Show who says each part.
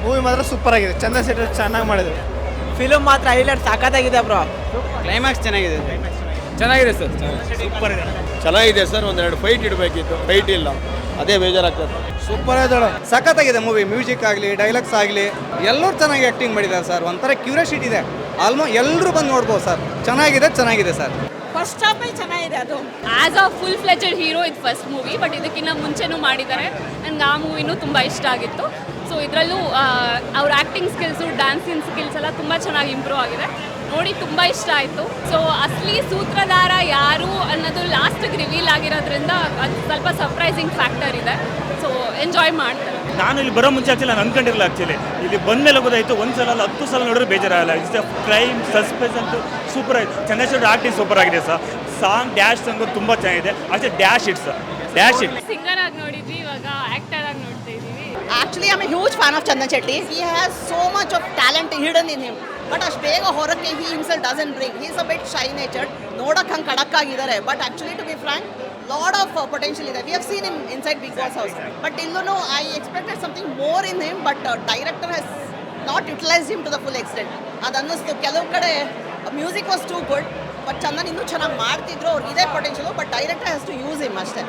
Speaker 1: Movie ಮಾತ್ರ super ಆಗಿದೆ. ಚಂದನ್ ಶೆಟ್ಟಿ ಚೆನ್ನಾಗಿ ಮಾಡಿದ್ರು.
Speaker 2: ಫಿಲಮ್ ಮಾತ್ರ ಹೈಲೈಟ್ ಸಾಕಾಗಿದೆ ಬ್ರೋ.
Speaker 1: ಕ್ಲೈಮ್ಯಾಕ್ಸ್ ಚೆನ್ನಾಗಿದೆ.
Speaker 3: ಚೆನ್ನಾಗಿದೆ ಸರ್, ಸೂಪರ್ ಇದೆ.
Speaker 4: ಚೆನ್ನಾಗಿದೆ ಸರ್. ಒಂದೆರಡು ಫೈಟ್ ಇಡಬೇಕಿತ್ತು, ಫೈಟ್ ಇಲ್ಲ, ಅದೇ ಬೇಜಾರಾಗ್ತದೆ.
Speaker 1: ಸೂಪರ್ ಆದಳು. ಸಖತ್ತಾಗಿದೆ ಮೂವಿ. ಮ್ಯೂಸಿಕ್ ಆಗಲಿ, ಡೈಲಾಗ್ಸ್ ಆಗಲಿ, ಎಲ್ಲರೂ ಚೆನ್ನಾಗಿ ಆ್ಯಕ್ಟಿಂಗ್ ಮಾಡಿದ್ದಾರೆ ಸರ್. ಒಂಥರ ಕ್ಯೂರಿಯಾಸಿಟಿ ಇದೆ. ಆಲ್ಮೋಸ್ಟ್ ಎಲ್ಲರೂ ಬಂದು ನೋಡ್ಬೋದು ಸರ್. ಚೆನ್ನಾಗಿದೆ ಸರ್.
Speaker 5: ಫಸ್ಟ್ ಹಾಫೇ ಚೆನ್ನಾಗಿದೆ. ಅದು
Speaker 6: as a full fledged hero ಇದು ಫಸ್ಟ್ ಮೂವಿ, ಬಟ್ ಇದಕ್ಕಿಂತ ಮುಂಚೆನೂ ಮಾಡಿದ್ದಾರೆ. ನನಗೆ ಆ ಮೂವಿನೂ ತುಂಬ ಇಷ್ಟ ಆಗಿತ್ತು. ಸೊ ಇದರಲ್ಲೂ ಅವ್ರ ಆ್ಯಕ್ಟಿಂಗ್ ಸ್ಕಿಲ್ಸು, ಡ್ಯಾನ್ಸಿಂಗ್ ಸ್ಕಿಲ್ಸ್ ಎಲ್ಲ ತುಂಬ ಚೆನ್ನಾಗಿ ಇಂಪ್ರೂವ್ ಆಗಿದೆ. ನೋಡಿ ತುಂಬ ಇಷ್ಟ ಆಯಿತು. ಸೊ ಅಸಲಿ ಸೂತ್ರಧಾರ ಯಾರು ಅನ್ನೋದು ಲಾಸ್ಟಿಗೆ ರಿವೀಲ್ ಆಗಿರೋದ್ರಿಂದ ಅದು ಸ್ವಲ್ಪ ಸರ್ಪ್ರೈಸಿಂಗ್ ಫ್ಯಾಕ್ಟರ್ ಇದೆ. ಸೊ ಎಂಜಾಯ್ ಮಾಡ್ತಾರೆ.
Speaker 3: ನಾನು ಇಲ್ಲಿ ಬರೋ ಮುಂಚೆ ನಾನು ಅನ್ಕೊಂಡಿರಲಿಲ್ಲ. ಇಲ್ಲಿ ಬಂದಮೇಲೆ ಗೊತ್ತಾಯಿತು. ಒಂದು ಸಲ ಅಲ್ಲ 10 ಸಲ ನೋಡಿದ್ರೆ ಬೇಜಾರಾಗಲ್ಲ. ಇಟ್ಸ್ ಕ್ರೈಮ್ ಸಸ್ಪೆನ್ಸ್ ಅಂತೂ ಸೂಪರ್ ಆಯಿತು. ಚಂದ್ರಶೇಖರ್ ಆಕ್ಟಿಂಗ್ ಸೂಪರ್ ಆಗಿದೆ ಸರ್. ಸಾಂಗ್ ಡ್ಯಾಶ್ ಸಾಂಗು ತುಂಬ ಚೆನ್ನಾಗಿದೆ. ಅಷ್ಟೇ ಡ್ಯಾಶ್ ಇಟ್.
Speaker 6: ಸಿಂಗರ್ ಆಗಿ ನೋಡಿದ್ವಿ, ಇವಾಗ ಆ್ಯಕ್ಟರ್ ಆಗಿ ನೋಡ್ತಾ ಇದ್ದೀವಿ.
Speaker 5: Actually I am a huge fan of Chandan Shetty. He has so much of talent hidden in him, but ಅಷ್ಟು ಬೇಗ ಹೊರಕ್ಕೆ he himself doesn't bring. He is a bit shy natured. ನೋಡಕ್ಕೆ ಹಂಗೆ ಖಡಕ್ ಆಗಿದ್ದಾರೆ, but actually to be frank lot of potential ಇದೆ. We have seen in inside Bigg Boss house, but ಇಲ್ಲೂ I expected something more in him, but director has not utilise him to the full extent. ಅದು ಅನ್ನಿಸ್ತು. ಕೆಲವು ಕಡೆ music was too good, but Chandan ಇನ್ನೂ ಚೆನ್ನಾಗಿ ಮಾಡ್ತಿದ್ರು. ಅವ್ರಿಗೆ ಇದೇ potential, but director has to use him ಅಷ್ಟೇ.